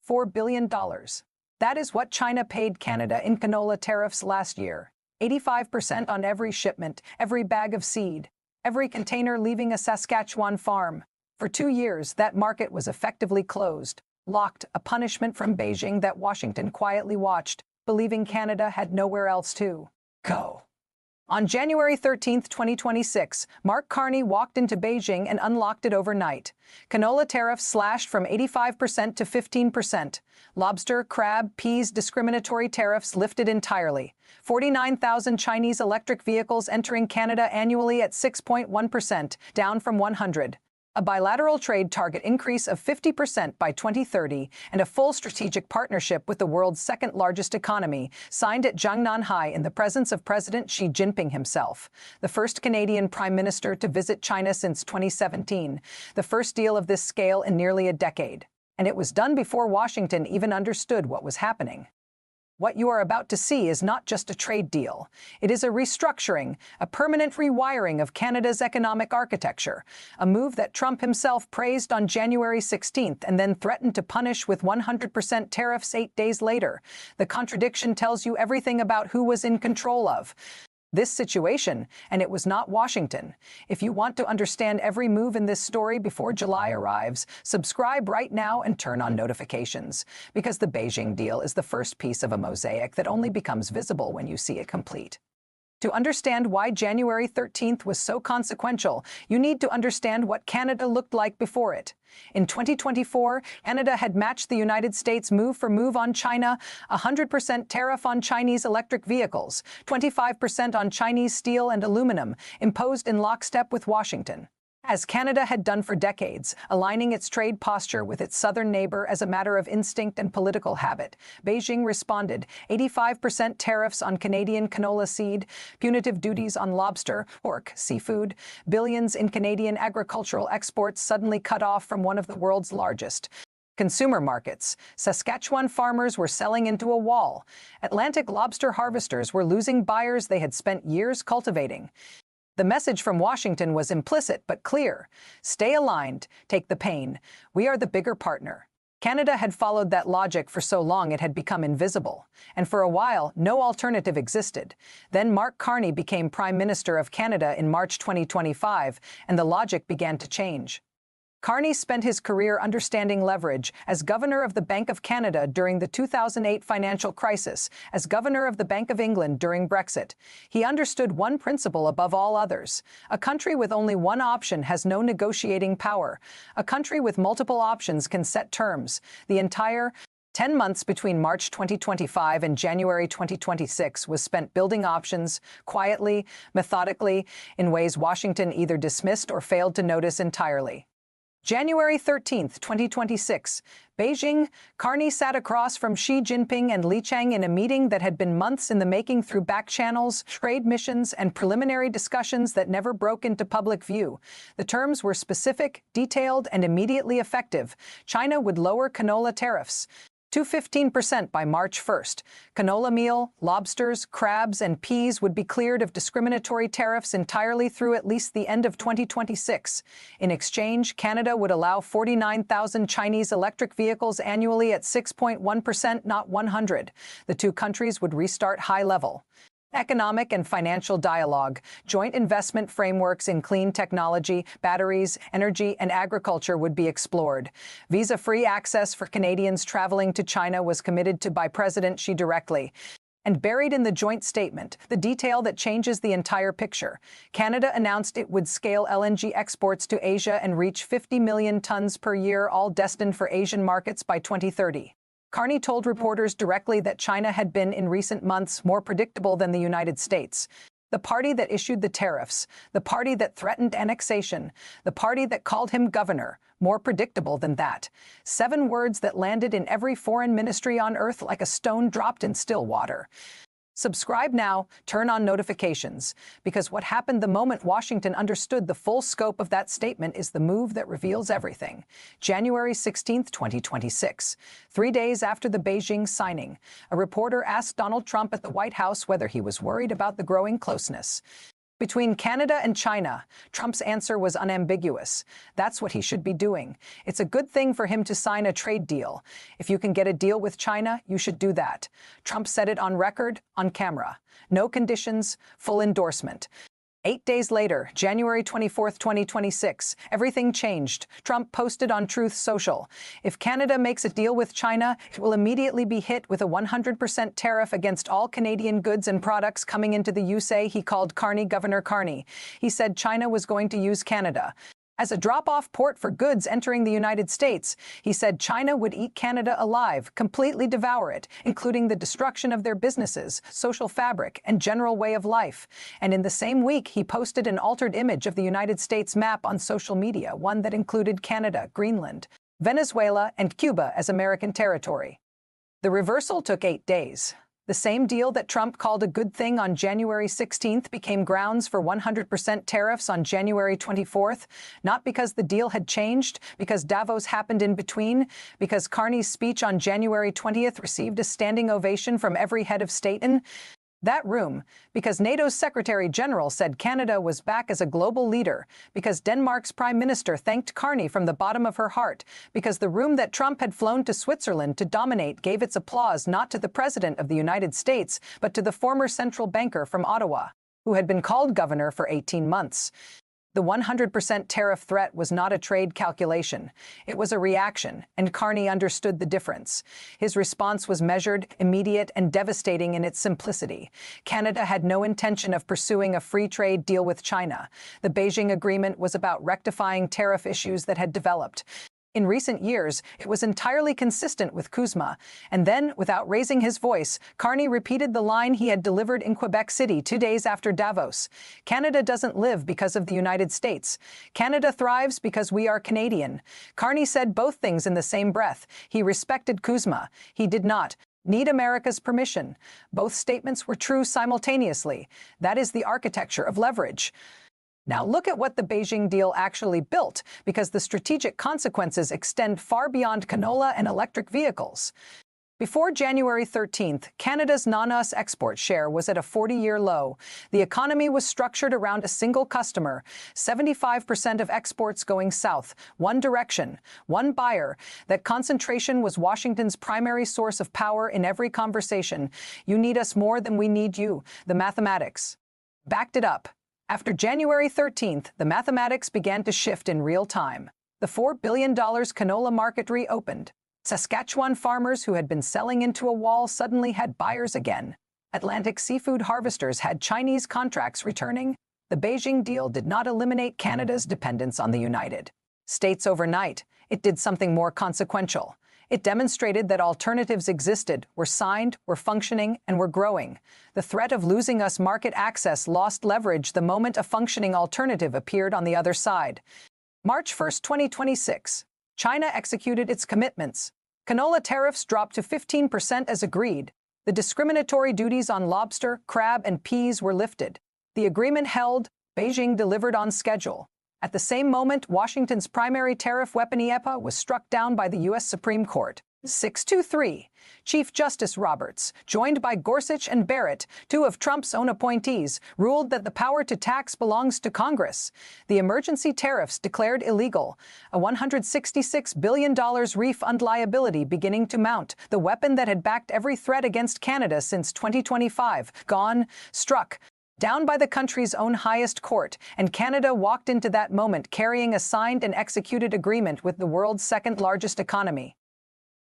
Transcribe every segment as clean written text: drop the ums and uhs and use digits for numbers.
$4 billion. That is what China paid Canada in canola tariffs last year. 85% on every shipment, every bag of seed, every container leaving a Saskatchewan farm. For 2 years, that market was effectively closed, locked, a punishment from Beijing that Washington quietly watched, believing Canada had nowhere else to go. On January 13, 2026, Mark Carney walked into Beijing and unlocked it overnight. Canola tariffs slashed from 85% to 15%. Lobster, crab, peas discriminatory tariffs lifted entirely. 49,000 Chinese electric vehicles entering Canada annually at 6.1%, down from 100. A bilateral trade target increase of 50% by 2030, and a full strategic partnership with the world's second-largest economy, signed at Zhongnanhai in the presence of President Xi Jinping himself, the first Canadian Prime Minister to visit China since 2017, the first deal of this scale in nearly a decade. And it was done before Washington even understood what was happening. What you are about to see is not just a trade deal. It is a restructuring, a permanent rewiring of Canada's economic architecture, a move that Trump himself praised on January 16th and then threatened to punish with 100% tariffs 8 days later. The contradiction tells you everything about who was in control of this situation, and it was not Washington. If you want to understand every move in this story before July arrives, subscribe right now and turn on notifications, because the Beijing deal is the first piece of a mosaic that only becomes visible when you see it complete. To understand why January 13th was so consequential, you need to understand what Canada looked like before it. In 2024, Canada had matched the United States move for move on China, 100% tariff on Chinese electric vehicles, 25% on Chinese steel and aluminum, imposed in lockstep with Washington. As Canada had done for decades, aligning its trade posture with its southern neighbor as a matter of instinct and political habit, Beijing responded: 85% tariffs on Canadian canola seed, punitive duties on lobster, pork, seafood, billions in Canadian agricultural exports suddenly cut off from one of the world's largest consumer markets. Saskatchewan farmers were selling into a wall. Atlantic lobster harvesters were losing buyers they had spent years cultivating. The message from Washington was implicit but clear. Stay aligned, take the pain. We are the bigger partner. Canada had followed that logic for so long it had become invisible. And for a while, no alternative existed. Then Mark Carney became Prime Minister of Canada in March 2025, and the logic began to change. Carney spent his career understanding leverage as Governor of the Bank of Canada during the 2008 financial crisis, as Governor of the Bank of England during Brexit. He understood one principle above all others. A country with only one option has no negotiating power. A country with multiple options can set terms. The entire 10 months between March 2025 and January 2026 was spent building options, quietly, methodically, in ways Washington either dismissed or failed to notice entirely. January 13, 2026, Beijing. Carney sat across from Xi Jinping and Li Qiang in a meeting that had been months in the making through back channels, trade missions, and preliminary discussions that never broke into public view. The terms were specific, detailed, and immediately effective. China would lower canola tariffs to 15% by March 1st. Canola meal, lobsters, crabs, and peas would be cleared of discriminatory tariffs entirely through at least the end of 2026. In exchange, Canada would allow 49,000 Chinese electric vehicles annually at 6.1%, not 100. The two countries would restart high-level economic and financial dialogue. Joint investment frameworks in clean technology, batteries, energy, and agriculture would be explored. Visa-free access for Canadians traveling to China was committed to by President Xi directly. And buried in the joint statement, the detail that changes the entire picture. Canada announced it would scale LNG exports to Asia and reach 50 million tons per year, all destined for Asian markets by 2030. Carney told reporters directly that China had been, in recent months, more predictable than the United States. The party that issued the tariffs, the party that threatened annexation, the party that called him governor, more predictable than that. 7 words that landed in every foreign ministry on earth like a stone dropped in still water. Subscribe now, turn on notifications, because what happened the moment Washington understood the full scope of that statement is the move that reveals everything. January 16, 2026. 3 days after the Beijing signing, a reporter asked Donald Trump at the White House whether he was worried about the growing closeness Between Canada and China, Trump's answer was unambiguous. That's what he should be doing. It's a good thing for him to sign a trade deal. If you can get a deal with China, you should do that. Trump said it on record, on camera. No conditions, full endorsement. 8 days later, January 24, 2026, everything changed. Trump posted on Truth Social, "If Canada makes a deal with China, it will immediately be hit with a 100% tariff against all Canadian goods and products coming into the USA." He called Carney Governor Carney. He said China was going to use Canada as a drop-off port for goods entering the United States. He said China would eat Canada alive, completely devour it, including the destruction of their businesses, social fabric, and general way of life. And in the same week, he posted an altered image of the United States map on social media, one that included Canada, Greenland, Venezuela, and Cuba as American territory. The reversal took 8 days. The same deal that Trump called a good thing on January 16th became grounds for 100% tariffs on January 24th, not because the deal had changed, because Davos happened in between, because Carney's speech on January 20th received a standing ovation from every head of state in that room, because NATO's Secretary General said Canada was back as a global leader, because Denmark's Prime Minister thanked Carney from the bottom of her heart, because the room that Trump had flown to Switzerland to dominate gave its applause not to the President of the United States, but to the former central banker from Ottawa, who had been called governor for 18 months. The 100% tariff threat was not a trade calculation. It was a reaction, and Carney understood the difference. His response was measured, immediate, and devastating in its simplicity. Canada had no intention of pursuing a free trade deal with China. The Beijing agreement was about rectifying tariff issues that had developed. In recent years, it was entirely consistent with CUSMA, and then, without raising his voice, Carney repeated the line he had delivered in Quebec City 2 days after Davos. Canada doesn't live because of the United States. Canada thrives because we are Canadian. Carney said both things in the same breath. He respected CUSMA. He did not need America's permission. Both statements were true simultaneously. That is the architecture of leverage. Now look at what the Beijing deal actually built, because the strategic consequences extend far beyond canola and electric vehicles. Before January 13th, Canada's non-US export share was at a 40-year low. The economy was structured around a single customer, 75% of exports going south, one direction, one buyer. That concentration was Washington's primary source of power in every conversation. You need us more than we need you. The mathematics backed it up. After January 13th, the mathematics began to shift in real time. The $4 billion canola market reopened. Saskatchewan farmers who had been selling into a wall suddenly had buyers again. Atlantic seafood harvesters had Chinese contracts returning. The Beijing deal did not eliminate Canada's dependence on the United States overnight. It did something more consequential. It demonstrated that alternatives existed, were signed, were functioning, and were growing. The threat of losing us market access lost leverage the moment a functioning alternative appeared on the other side. March 1, 2026. China executed its commitments. Canola tariffs dropped to 15% as agreed. The discriminatory duties on lobster, crab, and peas were lifted. The agreement held. Beijing delivered on schedule. At the same moment, Washington's primary tariff weapon IEEPA was struck down by the U.S. Supreme Court. 6-3. Chief Justice Roberts, joined by Gorsuch and Barrett, 2 of Trump's own appointees, ruled that the power to tax belongs to Congress. The emergency tariffs declared illegal. A $166 billion refund liability beginning to mount. The weapon that had backed every threat against Canada since 2025, gone, struck down by the country's own highest court, and Canada walked into that moment carrying a signed and executed agreement with the world's second-largest economy.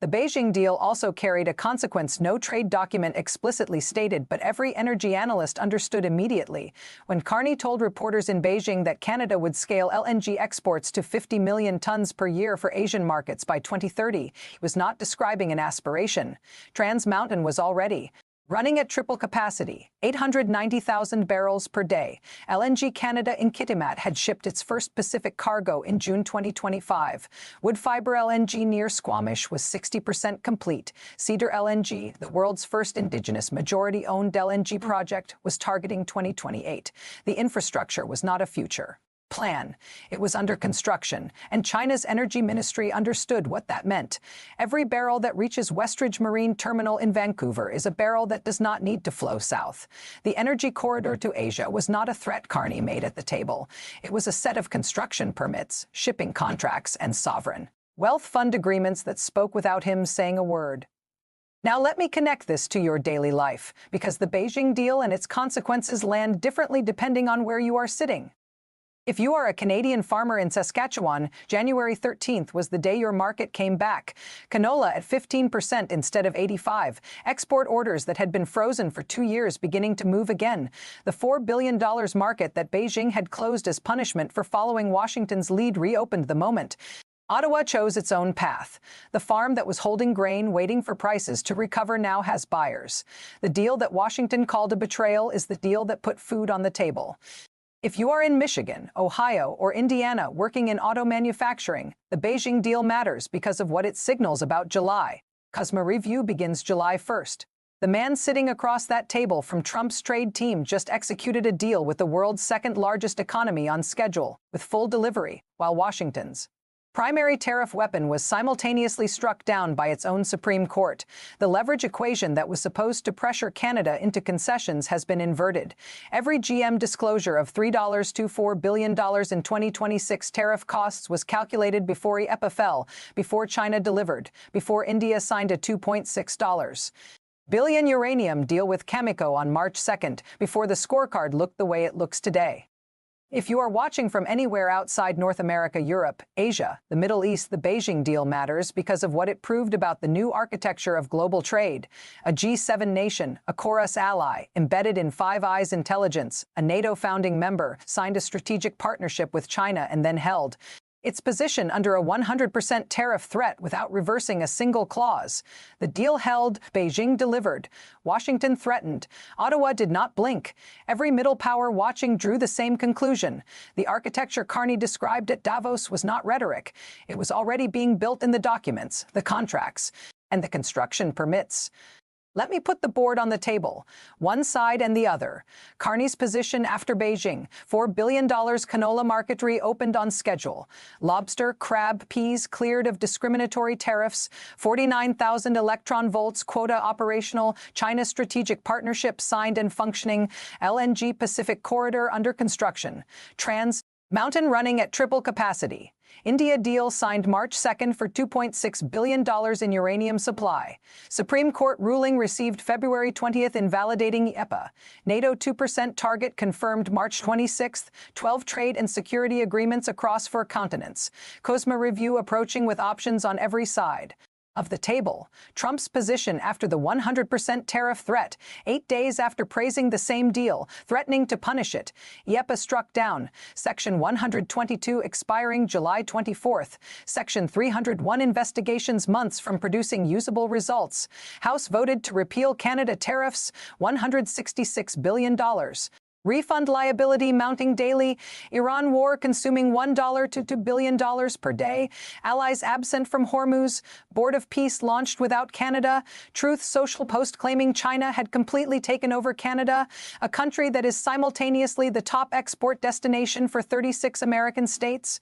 The Beijing deal also carried a consequence no trade document explicitly stated, but every energy analyst understood immediately. When Carney told reporters in Beijing that Canada would scale LNG exports to 50 million tons per year for Asian markets by 2030, he was not describing an aspiration. Trans Mountain was already running at triple capacity, 890,000 barrels per day. LNG Canada in Kitimat had shipped its first Pacific cargo in June 2025. Woodfibre LNG near Squamish was 60% complete. Cedar LNG, the world's first indigenous majority-owned LNG project, was targeting 2028. The infrastructure was not a future. plan. It was under construction, and China's energy ministry understood what that meant. Every barrel that reaches Westridge Marine Terminal in Vancouver is a barrel that does not need to flow south. The energy corridor to Asia was not a threat Carney made at the table. It was a set of construction permits, shipping contracts, and sovereign wealth fund agreements that spoke without him saying a word. Now let me connect this to your daily life, because the Beijing deal and its consequences land differently depending on where you are sitting. If you are a Canadian farmer in Saskatchewan, January 13th was the day your market came back. Canola at 15% instead of 85%. Export orders that had been frozen for 2 years beginning to move again. The $4 billion market that Beijing had closed as punishment for following Washington's lead reopened the moment. Ottawa chose its own path. The farm that was holding grain, waiting for prices to recover, now has buyers. The deal that Washington called a betrayal is the deal that put food on the table. If you are in Michigan, Ohio, or Indiana working in auto manufacturing, the Beijing deal matters because of what it signals about July. CUSMA review begins July 1st. The man sitting across that table from Trump's trade team just executed a deal with the world's second-largest economy on schedule, with full delivery, while Washington's primary tariff weapon was simultaneously struck down by its own Supreme Court. The leverage equation that was supposed to pressure Canada into concessions has been inverted. Every GM disclosure of $3.24 billion in 2026 tariff costs was calculated before IEEPA fell, before China delivered, before India signed a $2.6 billion uranium deal with Cameco on March 2nd, before the scorecard looked the way it looks today. If you are watching from anywhere outside North America, Europe, Asia, the Middle East, the Beijing deal matters because of what it proved about the new architecture of global trade. A G7 nation, a Chorus ally, embedded in Five Eyes intelligence, a NATO founding member, signed a strategic partnership with China and then held its position under a 100% tariff threat without reversing a single clause. The deal held, Beijing delivered. Washington threatened. Ottawa did not blink. Every middle power watching drew the same conclusion. The architecture Carney described at Davos was not rhetoric. It was already being built in the documents, the contracts, and the construction permits. Let me put the board on the table, one side and the other. Carney's position after Beijing: $4 billion canola market reopened on schedule. Lobster, crab, peas cleared of discriminatory tariffs. 49,000 electron volts quota operational. China strategic partnership signed and functioning. LNG Pacific corridor under construction. Mountain running at triple capacity. India deal signed March 2nd for $2.6 billion in uranium supply. Supreme Court ruling received February 20th invalidating IEEPA. NATO 2% target confirmed March 26th. 12 trade and security agreements across 4 continents. CUSMA review approaching with options on every side of the table. Trump's position after the 100% tariff threat, 8 days after praising the same deal, threatening to punish it. IEEPA struck down. Section 122 expiring July 24th. Section 301 investigations months from producing usable results. House voted to repeal Canada tariffs, $166 billion. Refund liability mounting daily. Iran war consuming $1 to $2 billion per day. Allies absent from Hormuz. Board of Peace launched without Canada. Truth Social post claiming China had completely taken over Canada, a country that is simultaneously the top export destination for 36 American states.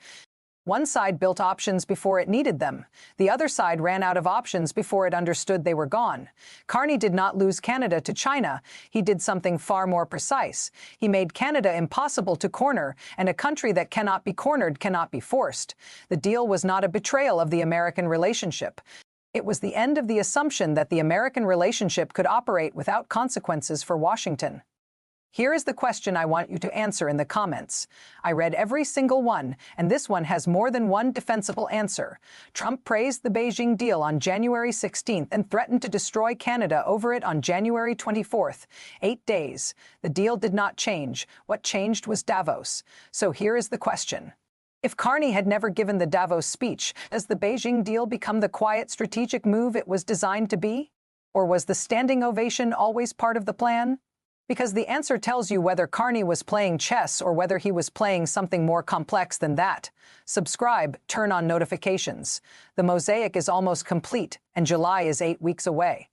One side built options before it needed them. The other side ran out of options before it understood they were gone. Carney did not lose Canada to China. He did something far more precise. He made Canada impossible to corner, and a country that cannot be cornered cannot be forced. The deal was not a betrayal of the American relationship. It was the end of the assumption that the American relationship could operate without consequences for Washington. Here is the question I want you to answer in the comments. I read every single one, and this one has more than one defensible answer. Trump praised the Beijing deal on January 16th and threatened to destroy Canada over it on January 24th. 8 days. The deal did not change. What changed was Davos. So here is the question. If Carney had never given the Davos speech, does the Beijing deal become the quiet strategic move it was designed to be? Or was the standing ovation always part of the plan? Because the answer tells you whether Carney was playing chess or whether he was playing something more complex than that. Subscribe, turn on notifications. The mosaic is almost complete, and July is 8 weeks away.